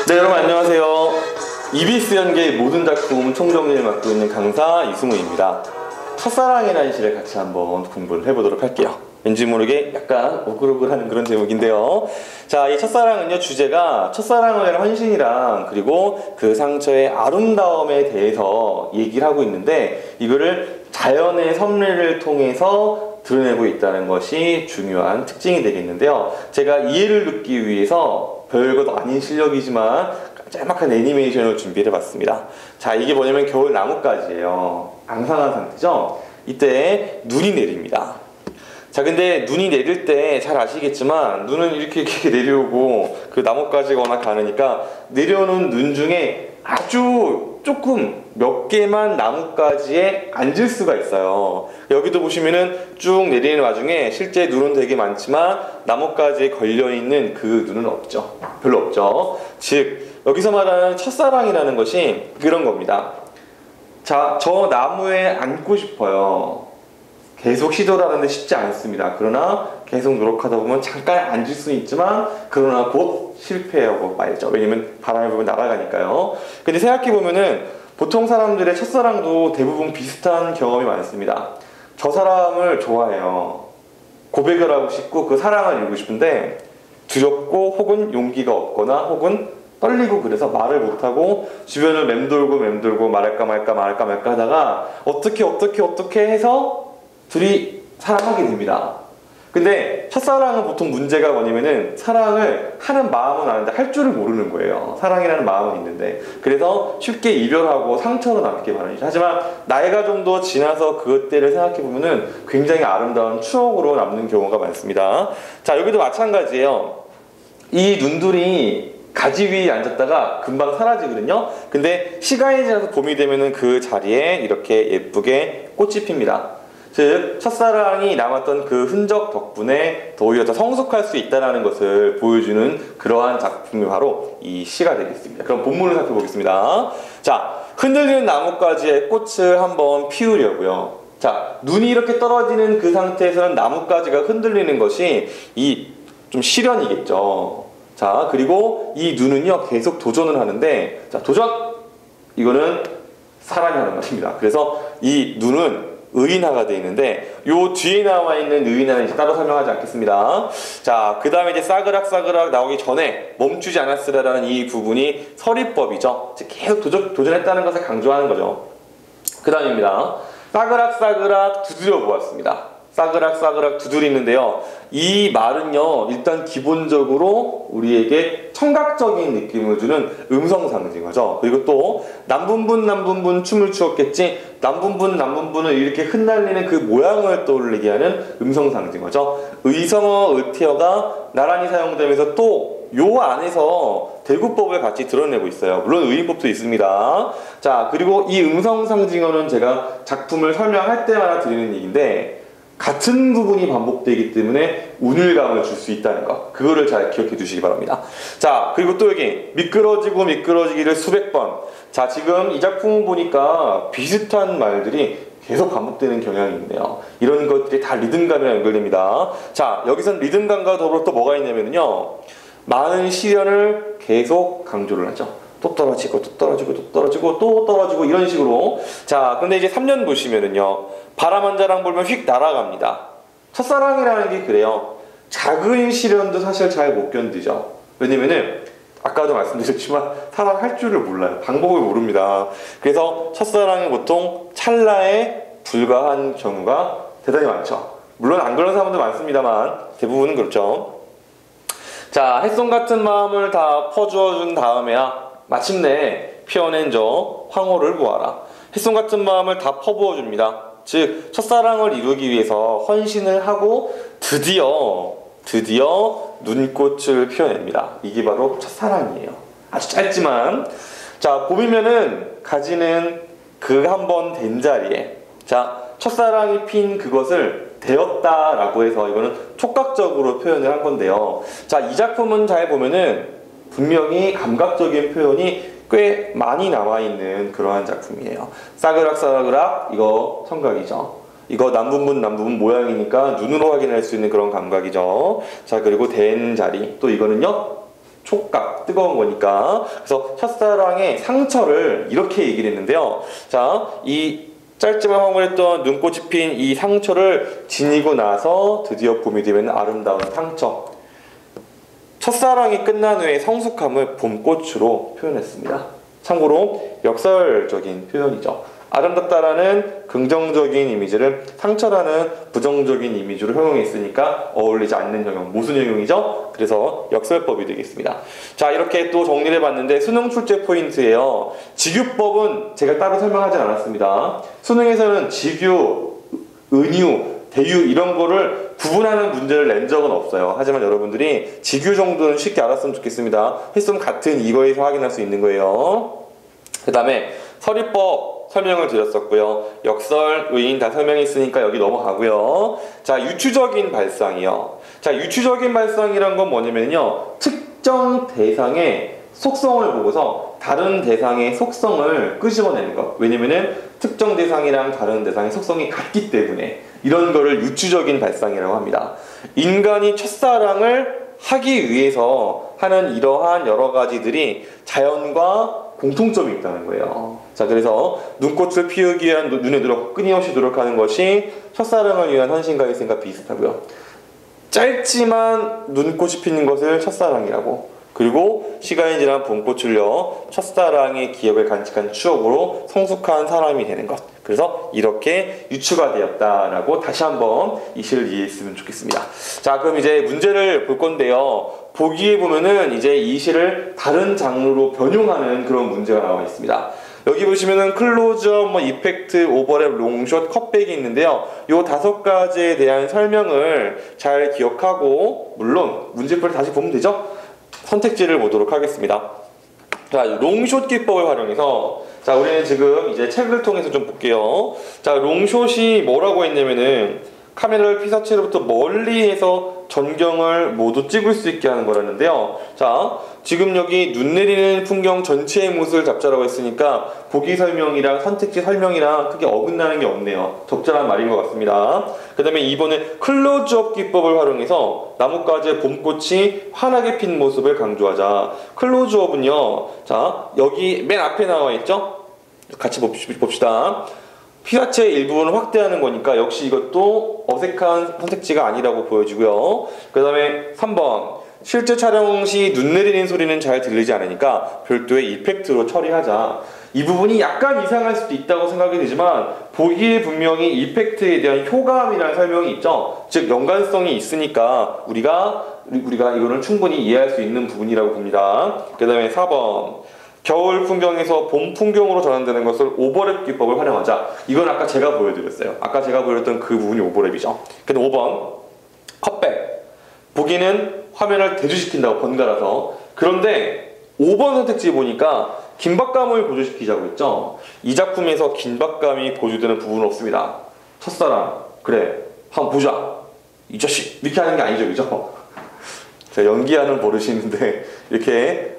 네, 여러분 안녕하세요. EBS 연계의 모든 작품 총정리를 맡고 있는 강사 이승우입니다. 첫사랑이라는 시를 같이 한번 공부를 해보도록 할게요. 왠지 모르게 약간 오글오글하는 그런 제목인데요. 자, 이 첫사랑은요, 주제가 첫사랑을 위한 헌신이랑 그리고 그 상처의 아름다움에 대해서 얘기를 하고 있는데, 이거를 자연의 섭리를 통해서 드러내고 있다는 것이 중요한 특징이 되겠는데요. 제가 이해를 돕기 위해서 별것도 아닌 실력이지만 짤막한 애니메이션을 준비를 해봤습니다. 자, 이게 뭐냐면 겨울 나뭇가지예요. 앙상한 상태죠. 이때 눈이 내립니다. 자, 근데 눈이 내릴 때 잘 아시겠지만 눈은 이렇게 내려오고 그 나뭇가지가 워낙 가느니까 내려오는 눈 중에 아주 조금 몇 개만 나뭇가지에 앉을 수가 있어요. 여기도 보시면은 쭉 내리는 와중에 실제 눈은 되게 많지만 나뭇가지에 걸려있는 그 눈은 없죠. 별로 없죠. 즉 여기서 말하는 첫사랑이라는 것이 그런 겁니다. 자, 저 나무에 앉고 싶어요. 계속 시도를 하는데 쉽지 않습니다. 그러나 계속 노력하다 보면 잠깐 앉을 수는 있지만 그러나 곧 실패하고 말죠. 왜냐면 바람에 불면 날아가니까요. 근데 생각해보면은 보통 사람들의 첫사랑도 대부분 비슷한 경험이 많습니다. 저 사람을 좋아해요. 고백을 하고 싶고 그 사랑을 이루고 싶은데 두렵고 혹은 용기가 없거나 혹은 떨리고 그래서 말을 못하고 주변을 맴돌고 말할까 말까 하다가 어떻게 해서 둘이 사랑하게 됩니다. 근데 첫사랑은 보통 문제가 뭐냐면은 사랑을 하는 마음은 아는데 할 줄을 모르는 거예요. 사랑이라는 마음은 있는데. 그래서 쉽게 이별하고 상처로 남게 마련이죠. 하지만 나이가 좀 더 지나서 그때를 생각해보면은 굉장히 아름다운 추억으로 남는 경우가 많습니다. 자, 여기도 마찬가지예요. 이 눈들이 가지 위에 앉았다가 금방 사라지거든요. 근데 시간이 지나서 봄이 되면은 그 자리에 이렇게 예쁘게 꽃이 핍니다. 즉 첫사랑이 남았던 그 흔적 덕분에 더 오히려 더 성숙할 수 있다는 것을 보여주는 그러한 작품이 바로 이 시가 되겠습니다. 그럼 본문을 살펴보겠습니다. 자, 흔들리는 나뭇가지에 꽃을 한번 피우려고요. 자, 눈이 이렇게 떨어지는 그 상태에서는 나뭇가지가 흔들리는 것이 이 좀 시련이겠죠. 자, 그리고 이 눈은요 계속 도전을 하는데, 자, 도전! 이거는 사랑이 하는 것입니다. 그래서 이 눈은 의인화가 되어 있는데 요 뒤에 나와 있는 의인화는 이제 따로 설명하지 않겠습니다. 자, 그 다음에 이제 싸그락 나오기 전에 멈추지 않았으라라는 이 부분이 서리법이죠. 계속 도전했다는 것을 강조하는 거죠. 그 다음입니다. 싸그락 두드려 보았습니다. 싸그락 두드리는데요. 이 말은요, 일단 기본적으로 우리에게 청각적인 느낌을 주는 음성 상징어죠. 그리고 또 남분분 춤을 추었겠지, 남분분을 이렇게 흩날리는 그 모양을 떠올리게 하는 음성 상징어죠. 의성어, 의태어가 나란히 사용되면서 또 요 안에서 대구법을 같이 드러내고 있어요. 물론 의인법도 있습니다. 자, 그리고 이 음성 상징어는 제가 작품을 설명할 때마다 드리는 얘기인데 같은 부분이 반복되기 때문에 운율감을 줄 수 있다는 거, 그거를 잘 기억해 두시기 바랍니다. 자, 그리고 또 여기 미끄러지기를 수백 번. 자, 지금 이 작품을 보니까 비슷한 말들이 계속 반복되는 경향이 있네요. 이런 것들이 다 리듬감이랑 연결됩니다. 자, 여기선 리듬감과 더불어 또 뭐가 있냐면요, 많은 시련을 계속 강조를 하죠. 또 떨어지고 이런 식으로. 자, 근데 이제 3년 보시면은요, 바람 한 자랑 불면 휙 날아갑니다. 첫사랑이라는 게 그래요. 작은 시련도 사실 잘 못 견디죠. 왜냐면은 아까도 말씀드렸지만 사랑할 줄을 몰라요. 방법을 모릅니다. 그래서 첫사랑은 보통 찰나에 불과한 경우가 대단히 많죠. 물론 안 그런 사람도 많습니다만 대부분은 그렇죠. 자, 햇솜 같은 마음을 다 퍼주어준 다음에야 마침내 피어낸 저 황홀을 보아라. 햇솜 같은 마음을 다 퍼부어줍니다. 즉 첫사랑을 이루기 위해서 헌신을 하고 드디어 눈꽃을 피워냅니다. 이게 바로 첫사랑이에요. 아주 짧지만, 자, 봄이면은 가지는 그 한 번 된 자리에, 자, 첫사랑이 핀 그것을 되었다라고 해서 이거는 촉각적으로 표현을 한 건데요. 자, 이 작품은 잘 보면은 분명히 감각적인 표현이 꽤 많이 남아있는 그러한 작품이에요. 싸그락 이거 청각이죠. 이거 남분분 모양이니까 눈으로 확인할 수 있는 그런 감각이죠. 자, 그리고 된 자리, 또 이거는요 촉각, 뜨거운 거니까. 그래서 첫사랑의 상처를 이렇게 얘기를 했는데요. 자, 이 짧지만 황홀했던 눈꽃이 핀 이 상처를 지니고 나서 드디어 봄이 되면 아름다운 상처. 첫사랑이 끝난 후에 성숙함을 봄꽃으로 표현했습니다. 참고로 역설적인 표현이죠. 아름답다라는 긍정적인 이미지를 상처라는 부정적인 이미지로 형용했으니까 어울리지 않는 형용, 모순 형용이죠. 그래서 역설법이 되겠습니다. 자, 이렇게 또 정리를 해봤는데 수능 출제 포인트예요. 직유법은 제가 따로 설명하진 않았습니다. 수능에서는 직유, 은유, 대유 이런 거를 구분하는 문제를 낸 적은 없어요. 하지만 여러분들이 직유 정도는 쉽게 알았으면 좋겠습니다. 횟수는 같은 이거에서 확인할 수 있는 거예요. 그 다음에 서리법 설명을 드렸었고요. 역설, 의인 다 설명했으니까 여기 넘어가고요. 자, 유추적인 발상이요. 자, 유추적인 발상이란 건 뭐냐면요. 특정 대상의 속성을 보고서 다른 대상의 속성을 끄집어내는 것. 왜냐면은 특정 대상이랑 다른 대상의 속성이 같기 때문에 이런 거를 유추적인 발상이라고 합니다. 인간이 첫사랑을 하기 위해서 하는 이러한 여러 가지들이 자연과 공통점이 있다는 거예요. 자, 그래서 눈꽃을 피우기 위한 눈의 노력, 끊임없이 노력하는 것이 첫사랑을 위한 헌신과 희생과 비슷하고요. 짧지만 눈꽃이 피는 것을 첫사랑이라고, 그리고 시간이 지난 봄꽃을요 첫사랑의 기억을 간직한 추억으로 성숙한 사람이 되는 것. 그래서 이렇게 유추가 되었다라고 다시 한번 이 시를 이해했으면 좋겠습니다. 자, 그럼 이제 문제를 볼 건데요. 보기에 보면은 이제 이 시를 다른 장르로 변형하는 그런 문제가 나와 있습니다. 여기 보시면은 클로즈업, 이펙트, 오버랩, 롱숏, 컷백이 있는데요. 요 5가지에 대한 설명을 잘 기억하고, 물론 문제풀이를 다시 보면 되죠. 선택지를 보도록 하겠습니다. 자, 롱숏 기법을 활용해서, 자, 우리는 지금 이제 책을 통해서 좀 볼게요. 자, 롱숏이 뭐라고 했냐면은 카메라를 피사체로부터 멀리해서 전경을 모두 찍을 수 있게 하는 거라는데요. 자, 지금 여기 눈 내리는 풍경 전체의 모습을 잡자라고 했으니까 보기 설명이랑 선택지 설명이랑 크게 어긋나는 게 없네요. 적절한 말인 것 같습니다. 그 다음에 2번은 클로즈업 기법을 활용해서 나뭇가지의 봄꽃이 환하게 핀 모습을 강조하자. 클로즈업은요, 자, 여기 맨 앞에 나와 있죠? 같이 봅시다. 피사체의 일부분을 확대하는 거니까 역시 이것도 어색한 선택지가 아니라고 보여지고요. 그 다음에 3번, 실제 촬영 시 눈 내리는 소리는 잘 들리지 않으니까 별도의 이펙트로 처리하자. 이 부분이 약간 이상할 수도 있다고 생각이 되지만 보기에 분명히 이펙트에 대한 효과음이라는 설명이 있죠. 즉 연관성이 있으니까 우리가 이거는 충분히 이해할 수 있는 부분이라고 봅니다. 그 다음에 4번, 겨울 풍경에서 봄 풍경으로 전환되는 것을 오버랩 기법을 활용하자. 이건 아까 제가 보여드렸어요. 아까 제가 보여드렸던 그 부분이 오버랩이죠. 근데 5번, 컷백. 보기는 화면을 대주시킨다고 번갈아서. 그런데 5번 선택지 보니까 긴박감을 고조시키자고 했죠. 이 작품에서 긴박감이 고조되는 부분은 없습니다. 첫사랑, 그래, 한번 보자, 이 자식, 이렇게 하는 게 아니죠, 그죠? 제가 연기하는 버릇이 있는데 이렇게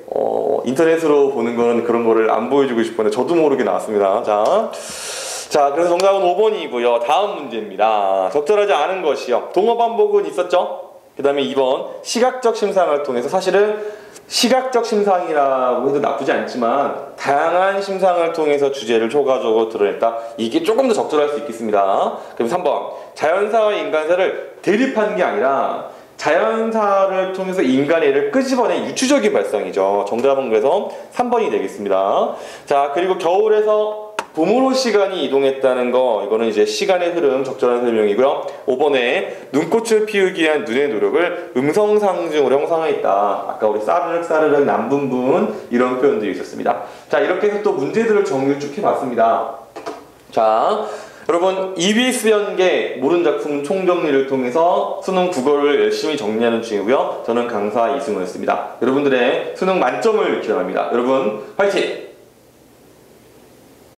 인터넷으로 보는 거는 그런 거를 안 보여주고 싶었는데 저도 모르게 나왔습니다. 자, 그래서 정답은 5번이고요. 다음 문제입니다. 적절하지 않은 것이요. 동어 반복은 있었죠? 그 다음에 2번, 시각적 심상을 통해서. 사실은 시각적 심상이라고 해도 나쁘지 않지만 다양한 심상을 통해서 주제를 효과적으로 드러냈다. 이게 조금 더 적절할 수 있겠습니다. 그럼 3번, 자연사와 인간사를 대립한 게 아니라 자연사를 통해서 인간의 애를 끄집어낸 유추적인 발상이죠. 정답은 그래서 3번이 되겠습니다. 자, 그리고 겨울에서 봄으로 시간이 이동했다는 거, 이거는 이제 시간의 흐름 적절한 설명이고요. 5번에 눈꽃을 피우기 위한 눈의 노력을 음성 상징으로 형상화했다. 아까 우리 싸르륵 남분분 이런 표현들이 있었습니다. 자, 이렇게 해서 또 문제들을 정리를 쭉 해봤습니다. 자, 여러분, EBS 연계 모른 작품 총정리를 통해서 수능 국어를 열심히 정리하는 중이고요. 저는 강사 이승우였습니다. 여러분들의 수능 만점을 기원합니다. 여러분, 화이팅!